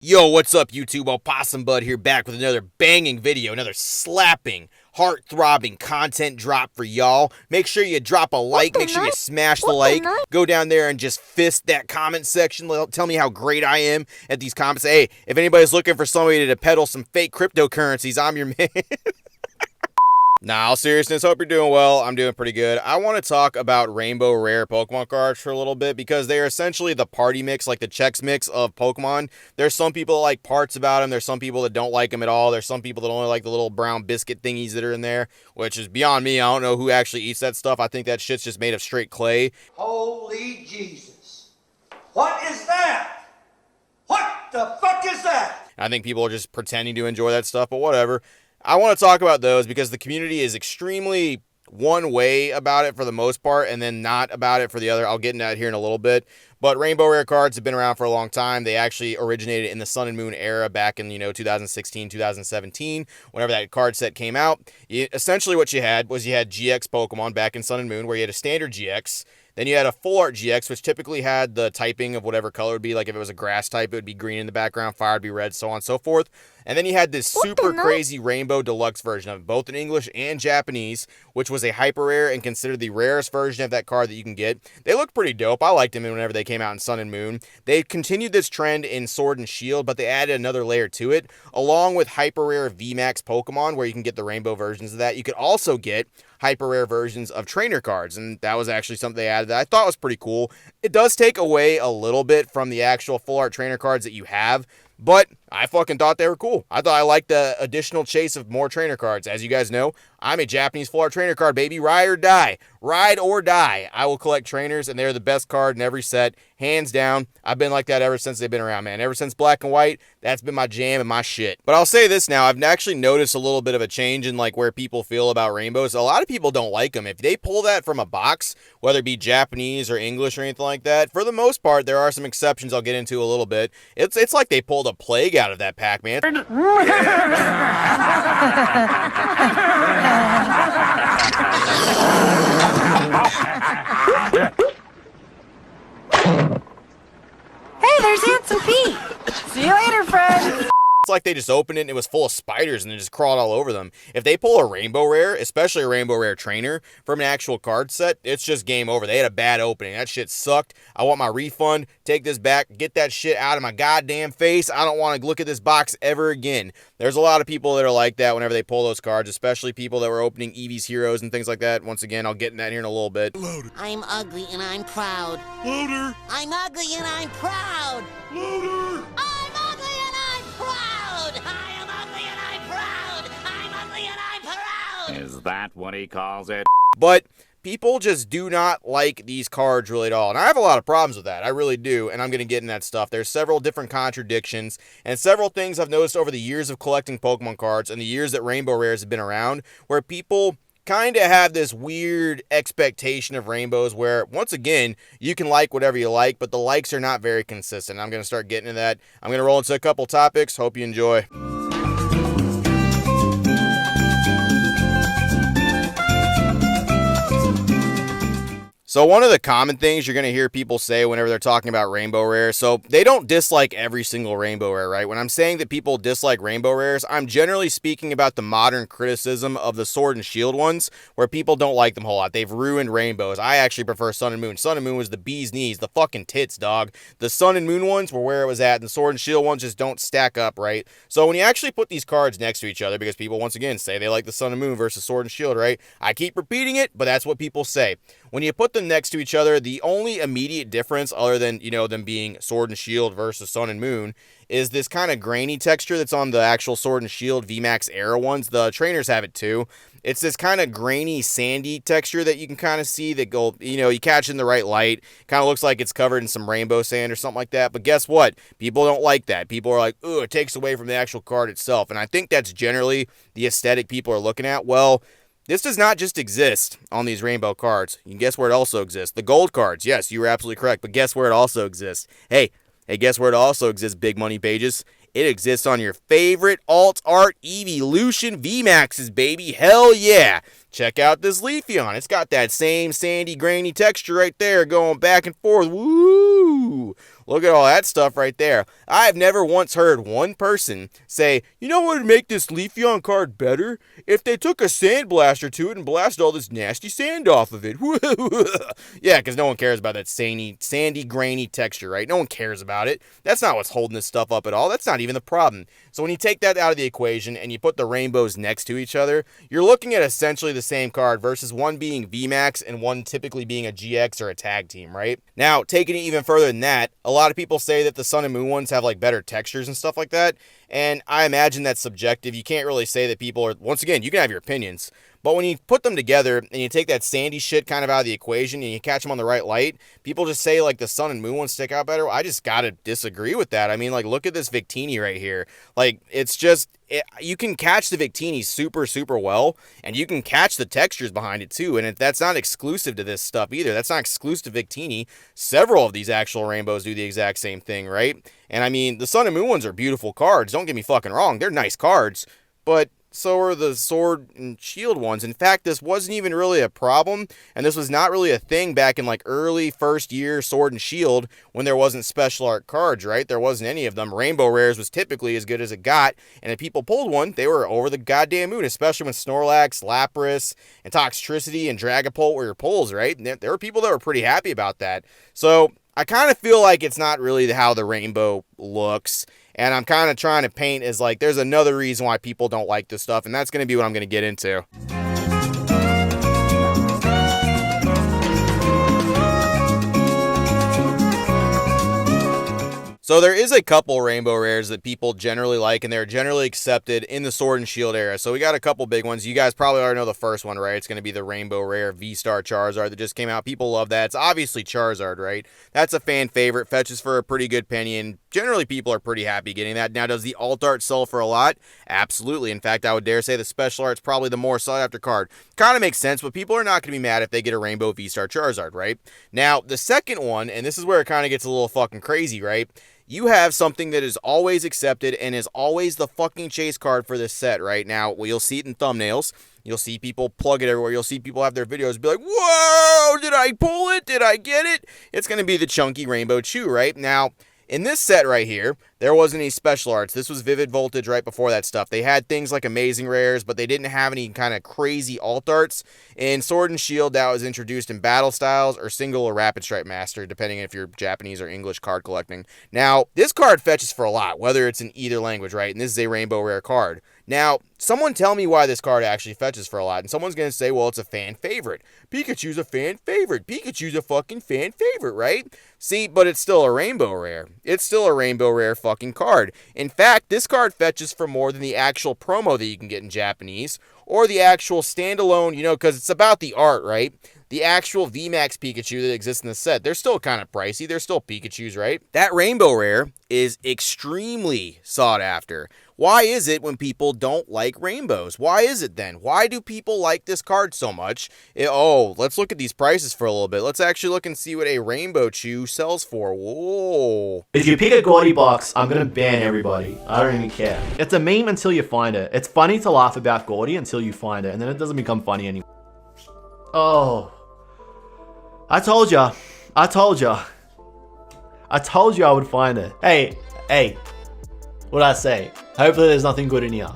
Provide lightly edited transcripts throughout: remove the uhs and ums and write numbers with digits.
Yo, what's up, YouTube? Opossum Bud here, back with another banging video, another slapping, heart-throbbing content drop for y'all. Make sure you drop a like, make sure you smash the like, go down there and just fist that comment section. Tell me how great I am at these comments. Hey, if anybody's looking for somebody to peddle some fake cryptocurrencies, I'm your man. Nah, all seriousness, hope you're doing well. I'm doing pretty good. I want to talk about Rainbow Rare Pokemon cards for a little bit because they are essentially the party mix, like the Chex Mix of Pokemon. There's some people that like parts about them. There's some people that don't like them at all. There's some people that only like the little brown biscuit thingies that are in there, which is beyond me. I don't know who actually eats that stuff. I think that shit's just made of straight clay. Holy Jesus. What is that? What the fuck is that? I think people are just pretending to enjoy that stuff, but whatever. I want to talk about those because the community is extremely one way about it for the most part and then not about it for the other. I'll get into that here in a little bit. But Rainbow Rare cards have been around for a long time. They actually originated in the Sun and Moon era back in, 2016, 2017, whenever that card set came out. Essentially what you had was GX Pokemon back in Sun and Moon, where you had a standard GX. Then you had a full art GX, which typically had the typing of whatever color it would be. Like if it was a grass type, it would be green in the background, fire would be red, so on and so forth. And then you had this super crazy Rainbow Deluxe version of it, both in English and Japanese, which was a hyper rare and considered the rarest version of that card that you can get. They look pretty dope. I liked them whenever they came out in Sun and Moon. They continued this trend in Sword and Shield, but they added another layer to it, along with hyper rare VMAX Pokemon, where you can get the rainbow versions of that. You could also get hyper rare versions of trainer cards, and that was actually something they added that I thought was pretty cool. It does take away a little bit from the actual full art trainer cards that you have, but I fucking thought they were cool. I thought I liked the additional chase of more trainer cards. As you guys know, I'm a Japanese full art trainer card, baby. Ride or die. Ride or die. I will collect trainers, and they're the best card in every set. Hands down. I've been like that ever since they've been around, man. Ever since Black and White, that's been my jam and my shit. But I'll say this now. I've actually noticed a little bit of a change in like where people feel about rainbows. A lot of people don't like them. If they pull that from a box, whether it be Japanese or English or anything like that, for the most part, there are some exceptions I'll get into a little bit. It's like they pulled a plague out of that pack, man. Hey, there's Handsome Pete. See you later, friend. It's like they just opened it and it was full of spiders and they just crawled all over them. If they pull a rainbow rare, especially a rainbow rare trainer from an actual card set, it's just game over. They had a bad opening. That shit sucked. I want my refund. Take this back. Get that shit out of my goddamn face. I don't want to look at this box ever again. There's a lot of people that are like that whenever they pull those cards, especially people that were opening Eevee's Heroes and things like that. Once again, I'll get in that here in a little bit. Louder. I'm ugly and I'm proud. Louder. I'm ugly and I'm proud. Louder. I'm ugly and I'm proud. I am ugly and I'm proud. I'm ugly and I'm proud. Is that what he calls it? But people just do not like these cards really at all. And I have a lot of problems with that. I really do. And I'm going to get in that stuff. There's several different contradictions and several things I've noticed over the years of collecting Pokemon cards and the years that Rainbow Rares have been around where people kind of have this weird expectation of rainbows where, once again, you can like whatever you like, but the likes are not very consistent. I'm going to start getting into that. I'm going to roll into a couple topics. Hope you enjoy. So one of the common things you're going to hear people say whenever they're talking about rainbow rares, so they don't dislike every single rainbow rare, right? When I'm saying that people dislike rainbow rares, I'm generally speaking about the modern criticism of the Sword and Shield ones, where people don't like them a whole lot. They've ruined rainbows. I actually prefer Sun and Moon. Sun and Moon was the bee's knees, the fucking tits, dog. The Sun and Moon ones were where it was at, and the Sword and Shield ones just don't stack up, right? So when you actually put these cards next to each other, because people, once again, say they like the Sun and Moon versus Sword and Shield, right? I keep repeating it, but that's what people say. When you put them next to each other, the only immediate difference, other than, them being Sword and Shield versus Sun and Moon, is this kind of grainy texture that's on the actual Sword and Shield VMAX era ones. The trainers have it too. It's this kind of grainy, sandy texture that you can kind of see that go, you catch in the right light. Kind of looks like it's covered in some rainbow sand or something like that. But guess what? People don't like that. People are like, ooh, it takes away from the actual card itself. And I think that's generally the aesthetic people are looking at. Well, this does not just exist on these rainbow cards. You can guess where it also exists. The gold cards. Yes, you were absolutely correct. But guess where it also exists? Hey, guess where it also exists, Big Money Pages? It exists on your favorite alt art evolution VMAXs, baby. Hell yeah. Check out this Leafeon. It's got that same sandy, grainy texture right there going back and forth. Woo! Look at all that stuff right there. I have never once heard one person say, you know what would make this Leafeon card better? If they took a sandblaster to it and blasted all this nasty sand off of it. Yeah, because no one cares about that sandy, grainy texture, right? No one cares about it. That's not what's holding this stuff up at all. That's not even the problem. So when you take that out of the equation and you put the rainbows next to each other, you're looking at essentially the same card versus one being VMAX and one typically being a GX or a tag team, right? Now, taking it even further than that, a lot of people say that the Sun and Moon ones have like better textures and stuff like that, and I imagine that's subjective. You can't really say that people are, once again, you can have your opinions, but when you put them together and you take that sandy shit kind of out of the equation and you catch them on the right light, people just say like the Sun and Moon ones stick out better. I just gotta disagree with that. I mean, like, look at this Victini right here. Like, it's just, you can catch the Victini super, super well, and you can catch the textures behind it too, and that's not exclusive to this stuff either. That's not exclusive to Victini. Several of these actual rainbows do the exact same thing, right? And I mean, the Sun and Moon ones are beautiful cards. Don't get me fucking wrong. They're nice cards, but so are the Sword and Shield ones. In fact, this wasn't even really a problem, and this was not really a thing back in like early first year Sword and Shield when there wasn't special art cards, right? There wasn't any of them. Rainbow Rares was typically as good as it got, and if people pulled one, they were over the goddamn moon, especially when Snorlax, Lapras, and Toxtricity and Dragapult were your pulls, right? And there were people that were pretty happy about that. So I kind of feel like it's not really how the rainbow looks, and I'm kind of trying to paint as like there's another reason why people don't like this stuff, and that's going to be what I'm going to get into. So there is a couple rainbow rares that people generally like, and they're generally accepted in the Sword and Shield era. So we got a couple big ones. You guys probably already know the first one, right? It's going to be the rainbow rare V-Star Charizard that just came out. People love that. It's obviously Charizard, right? That's a fan favorite. Fetches for a pretty good penny, and generally people are pretty happy getting that. Now, does the alt art sell for a lot? Absolutely. In fact, I would dare say the special art's probably the more sought after card. Kind of makes sense, but people are not going to be mad if they get a rainbow V-Star Charizard, right? Now, the second one, and this is where it kind of gets a little fucking crazy, right? You have something that is always accepted and is always the fucking chase card for this set right now. Well, you'll see it in thumbnails. You'll see people plug it everywhere. You'll see people have their videos be like, whoa, did I pull it? Did I get it? It's going to be the chunky Rainbow Chew, right? Now, in this set right here, there wasn't any special arts. This was Vivid Voltage right before that stuff. They had things like Amazing Rares, but they didn't have any kind of crazy alt arts. In Sword and Shield, that was introduced in Battle Styles or Single or Rapid Stripe Master, depending if you're Japanese or English card collecting. Now, this card fetches for a lot, whether it's in either language, right? And this is a rainbow rare card. Now, someone tell me why this card actually fetches for a lot. And someone's going to say, well, it's a fan favorite. Pikachu's a fan favorite. Pikachu's a fucking fan favorite, right? See, but it's still a rainbow rare. It's still a rainbow rare fucking card. In fact, this card fetches for more than the actual promo that you can get in Japanese or the actual standalone, you know, because it's about the art, right? The actual VMAX Pikachu that exists in the set, they're still kind of pricey. They're still Pikachus, right? That rainbow rare is extremely sought after. Why is it when people don't like rainbows? Why is it then? Why do people like this card so much? Let's look at these prices for a little bit. Let's actually look and see what a Rainbow Chew sells for. Whoa. If you pick a Gordy box, I'm gonna ban everybody. I don't even care. It's a meme until you find it. It's funny to laugh about Gordy until you find it, and then it doesn't become funny anymore. Oh. I told ya. I told ya. I told you I would find it. Hey. What'd I say? Hopefully there's nothing good in here.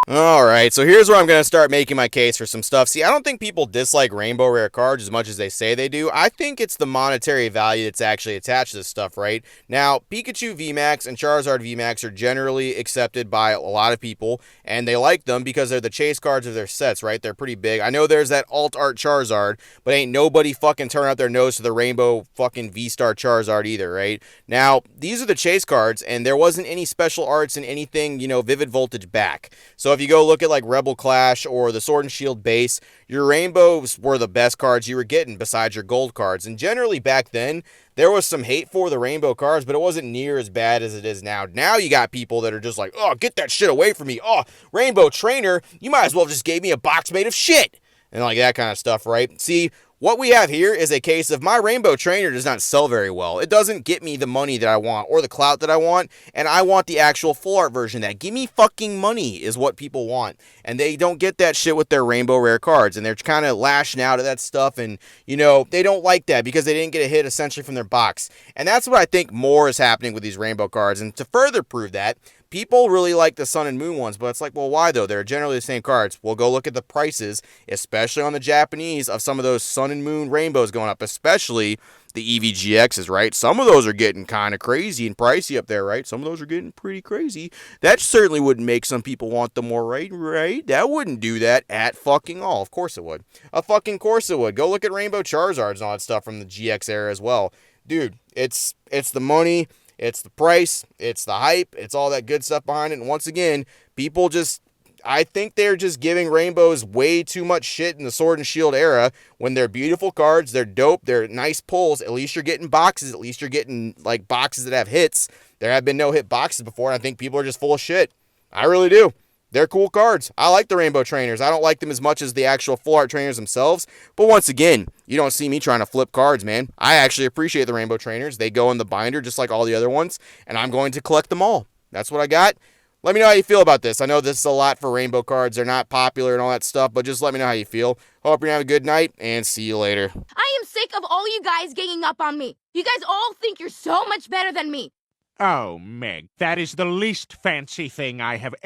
Alright, so here's where I'm going to start making my case for some stuff. See, I don't think people dislike rainbow rare cards as much as they say they do. I think it's the monetary value that's actually attached to this stuff, right? Now, Pikachu VMAX and Charizard VMAX are generally accepted by a lot of people, and they like them because they're the chase cards of their sets, right? They're pretty big. I know there's that alt art Charizard, but ain't nobody fucking turn out their nose to the rainbow fucking V-Star Charizard either, right? Now, these are the chase cards, and there wasn't any special arts in anything, you know, Vivid Voltage back. So if you go look at like Rebel Clash or the Sword and Shield base, your rainbows were the best cards you were getting besides your gold cards. And generally back then, there was some hate for the rainbow cards, but it wasn't near as bad as it is now. Now you got people that are just like, oh, get that shit away from me. Oh, Rainbow Trainer, you might as well have just gave me a box made of shit. And like that kind of stuff, right? See, What we have here is a case of my Rainbow Trainer does not sell very well. It doesn't get me the money that I want or the clout that I want, and I want the actual full art version of that. Give me fucking money is what people want, and they don't get that shit with their Rainbow Rare cards, and they're kind of lashing out at that stuff, and, you know, they don't like that because they didn't get a hit essentially from their box. And that's what I think more is happening with these Rainbow cards, and to further prove that, people really like the Sun and Moon ones, but it's like, well, why though? They're generally the same cards. We'll go look at the prices, especially on the Japanese, of some of those Sun and Moon Rainbows going up, especially the EVGXs, right? Some of those are getting kind of crazy and pricey up there, right? Some of those are getting pretty crazy. That certainly wouldn't make some people want them more, right? Right? That wouldn't do that at fucking all. Of course it would. Of fucking course it would. Go look at Rainbow Charizards and all that stuff from the GX era as well. Dude, it's the money. It's the price, it's the hype, it's all that good stuff behind it. And once again, people just, I think they're just giving Rainbows way too much shit in the Sword and Shield era when they're beautiful cards, they're dope, they're nice pulls. At least you're getting boxes, at least you're getting like boxes that have hits. There have been no hit boxes before, and I think people are just full of shit. I really do. They're cool cards. I like the Rainbow Trainers. I don't like them as much as the actual full art trainers themselves. But once again, you don't see me trying to flip cards, man. I actually appreciate the Rainbow Trainers. They go in the binder just like all the other ones. And I'm going to collect them all. That's what I got. Let me know how you feel about this. I know this is a lot for Rainbow cards. They're not popular and all that stuff. But just let me know how you feel. Hope you're having a good night. And see you later. I am sick of all you guys ganging up on me. You guys all think you're so much better than me. Oh, Meg, that is the least fancy thing I have ever